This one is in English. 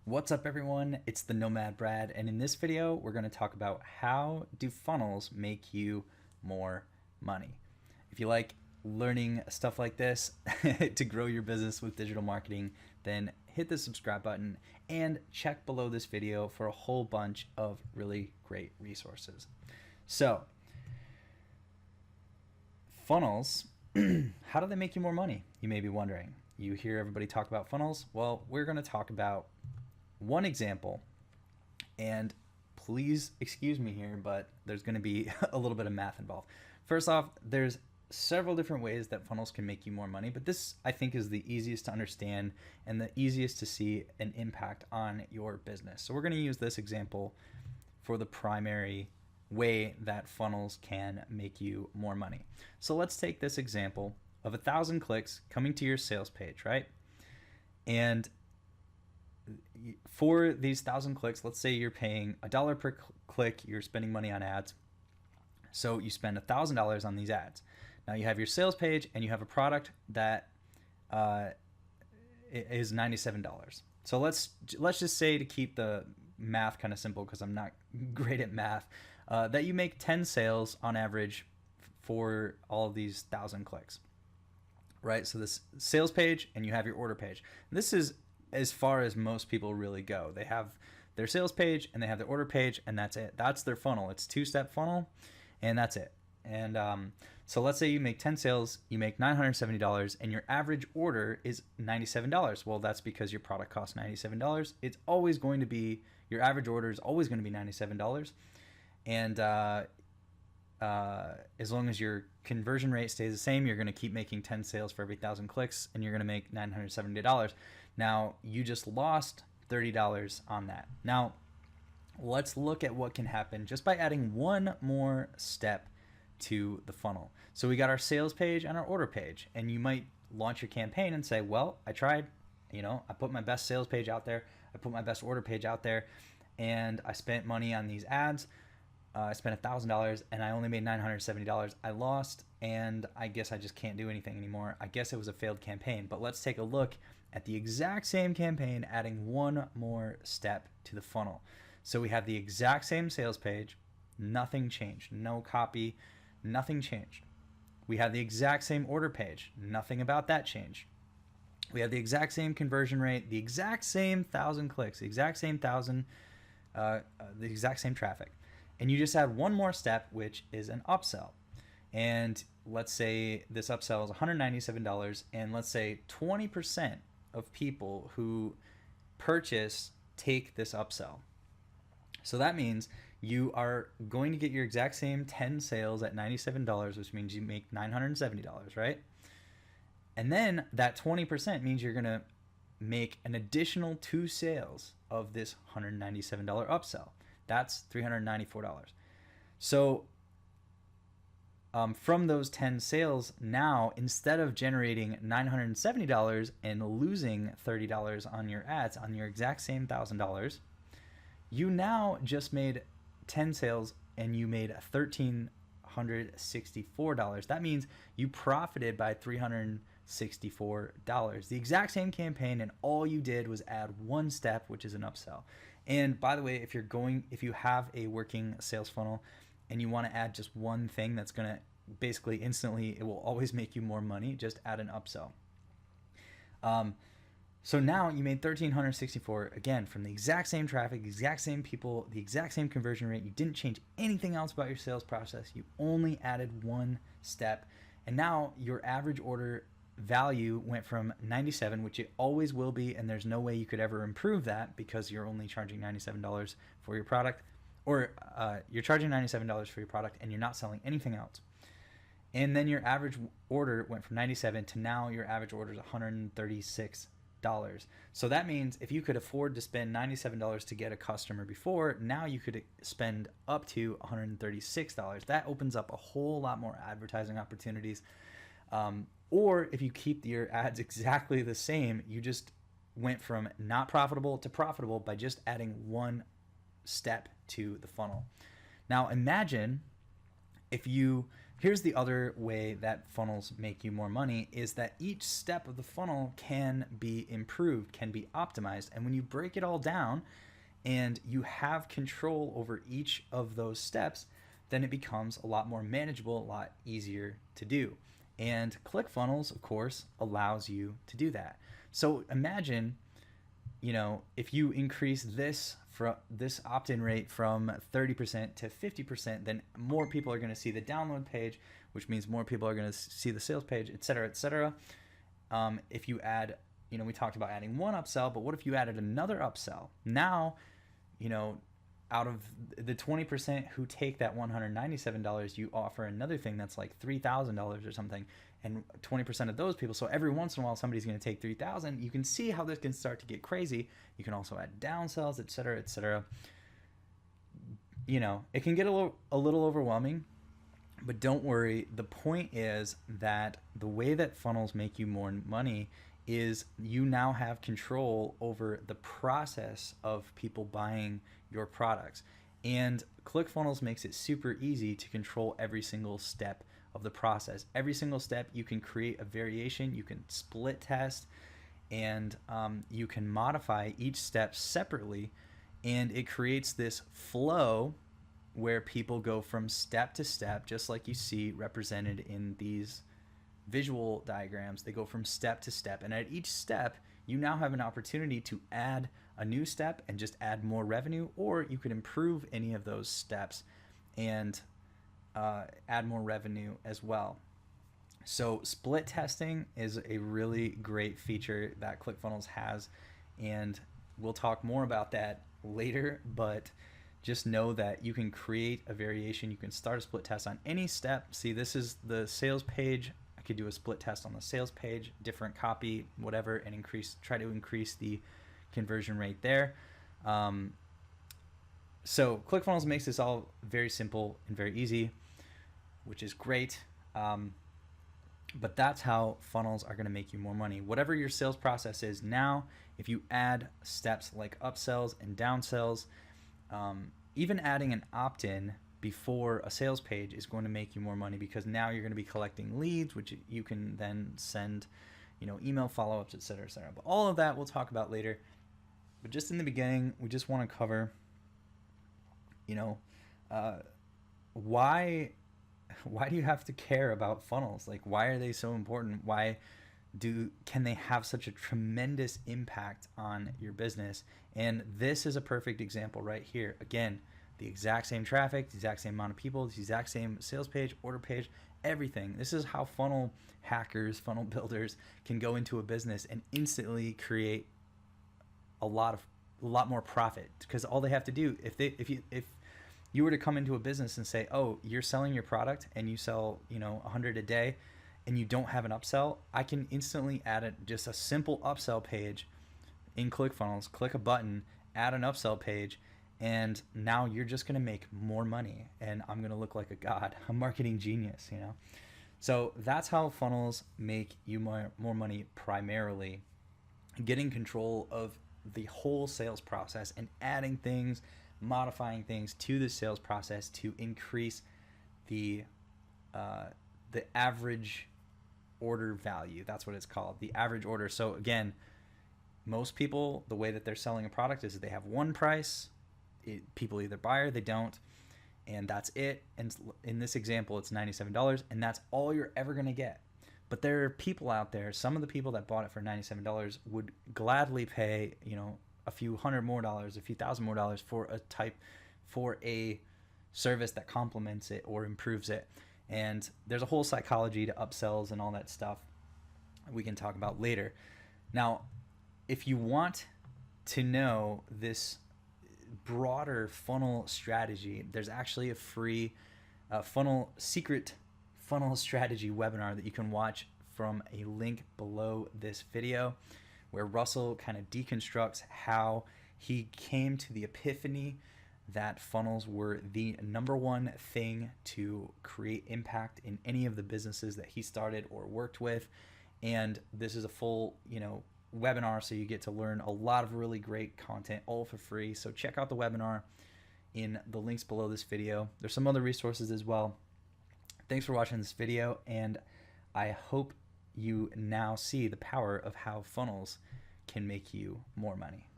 What's up everyone? It's the Nomad Brad, and in this video we're going to talk about how do funnels make you more money. If you like learning stuff like this to grow your business with digital marketing, then hit the subscribe button and check below this video for a whole bunch of really great resources. So, funnels, how do they make you more money? You may be wondering. You hear everybody talk about funnels. Well, we're going to talk about one example, and please excuse me here, but there's going to be a little bit of math involved. First off, there's several different ways that funnels can make you more money, but this I think is the easiest to understand and the easiest to see an impact on your business. So we're going to use this example for the primary way that funnels can make you more money. So let's take this example of 1,000 clicks coming to your sales page, right? And for these 1,000 clicks, let's say you're paying $1 per click, you're spending money on ads. So you spend $1,000 on these ads. Now you have your sales page and you have a product that is $97. So let's just say, to keep the math kind of simple, because I'm not great at math, that you make 10 sales on average for all of these 1,000 clicks, right? So this sales page and you have your order page. This is as far as most people really go. They have their sales page and they have their order page, and that's it. That's their funnel. It's a two-step funnel, and that's it. And so let's say you make 10 sales, you make $970, and your average order is $97. Well, that's because your product costs $97. It's always going to be, your average order is always going to be $97. And as long as your conversion rate stays the same, you're going to keep making 10 sales for every 1,000 clicks, and you're going to make $970. Now, you just lost $30 on that. Now, let's look at what can happen just by adding one more step to the funnel. So we got our sales page and our order page, and you might launch your campaign and say, well, I tried, I put my best sales page out there, I put my best order page out there, and I spent money on these ads. I spent $1,000 and I only made $970. I lost, and I guess I just can't do anything anymore. I guess it was a failed campaign. But let's take a look at the exact same campaign, adding one more step to the funnel. So we have the exact same sales page, nothing changed, no copy, nothing changed. We have the exact same order page, nothing about that changed. We have the exact same conversion rate, the exact same 1,000 clicks, the exact same the exact same traffic. And you just add one more step, which is an upsell. And let's say this upsell is $197, and let's say 20% of people who purchase take this upsell. So that means you are going to get your exact same 10 sales at $97, which means you make $970, right? And then that 20% means you're going to make an additional 2 sales of this $197 upsell. That's $394. So from those 10 sales, now instead of generating $970 and losing $30 on your ads on your exact same $1,000, you now just made 10 sales and you made $1,364. That means you profited by $364. The exact same campaign, and all you did was add one step, which is an upsell. And by the way, if you have a working sales funnel and you want to add just one thing that's going to basically instantly, it will always make you more money, just add an upsell. So now you made $1,364, again, from the exact same traffic, the exact same people, the exact same conversion rate. You didn't change anything else about your sales process. You only added one step. And now your average order value went from 97, which it always will be, and there's no way you could ever improve that because you're only charging $97 for your product, or you're charging $97 for your product and you're not selling anything else. And then your average order went from 97 to now your average order is $136. So that means if you could afford to spend $97 to get a customer before, now you could spend up to $136. That opens up a whole lot more advertising opportunities. Or if you keep your ads exactly the same, you just went from not profitable to profitable by just adding one step to the funnel. Now imagine if you Here's the other way that funnels make you more money is that each step of the funnel can be improved, can be optimized. And when you break it all down and you have control over each of those steps, then it becomes a lot more manageable, a lot easier to do. And Clickfunnels, of course, allows you to do that. So imagine, if you increase this opt-in rate from 30% to 50%, then more people are going to see the download page, which means more people are going to see the sales page, et cetera, et cetera. If you add, we talked about adding one upsell, but what if you added another upsell? Now, out of the 20% who take that $197, you offer another thing that's like $3,000 or something, and 20% of those people. So every once in a while, somebody's going to take $3,000. You can see how this can start to get crazy. You can also add downsells, et cetera, et cetera. It can get a little overwhelming, but don't worry. The point is that the way that funnels make you more money is you now have control over the process of people buying your products. And ClickFunnels makes it super easy to control every single step of the process. Every single step, you can create a variation, you can split test, and you can modify each step separately. And it creates this flow where people go from step to step, just like you see represented in these visual diagrams. They go from step to step, and at each step you now have an opportunity to add a new step and just add more revenue, or you could improve any of those steps and add more revenue as well. So split testing is a really great feature that ClickFunnels has, and we'll talk more about that later, but just know that you can create a variation. You can start a split test on any step. See, this is the sales page. I could do a split test on the sales page, different copy, whatever, and try to increase the conversion rate there. So ClickFunnels makes this all very simple and very easy, which is great. But that's how funnels are going to make you more money. Whatever your sales process is now, if you add steps like upsells and downsells, even adding an opt-in before a sales page is going to make you more money, because now you're going to be collecting leads, which you can then send, email follow-ups, et cetera, et cetera. But all of that we'll talk about later. But just in the beginning, we just want to cover, why do you have to care about funnels? Like, why are they so important? Can they have such a tremendous impact on your business? And this is a perfect example right here. Again, the exact same traffic, the exact same amount of people, the exact same sales page, order page, everything. This is how funnel hackers, funnel builders can go into a business and instantly create a lot more profit, because all they have to do, if you were to come into a business and say, oh, you're selling your product and you sell 100 a day and you don't have an upsell, I can instantly add just a simple upsell page in ClickFunnels, click a button, add an upsell page, and now you're just going to make more money, and I'm going to look like a god, a marketing genius, So that's how funnels make you more money, primarily getting control of the whole sales process and adding things, modifying things to the sales process to increase the average order value. That's what it's called, the average order. So again, most people, the way that they're selling a product is they have one price. People either buy or they don't, and that's it. And in this example, it's $97, and that's all you're ever going to get. But there are people out there, some of the people that bought it for $97 would gladly pay, a few hundred more dollars, a few thousand more dollars for a service that complements it or improves it. And there's a whole psychology to upsells and all that stuff we can talk about later. Now, if you want to know this broader funnel strategy, there's actually a free secret funnel strategy webinar that you can watch from a link below this video, where Russell kind of deconstructs how he came to the epiphany that funnels were the number one thing to create impact in any of the businesses that he started or worked with. And this is a full, webinar, so you get to learn a lot of really great content, all for free. So check out the webinar in the links below this video. There's some other resources as well Thanks for watching this video, and I hope you now see the power of how funnels can make you more money.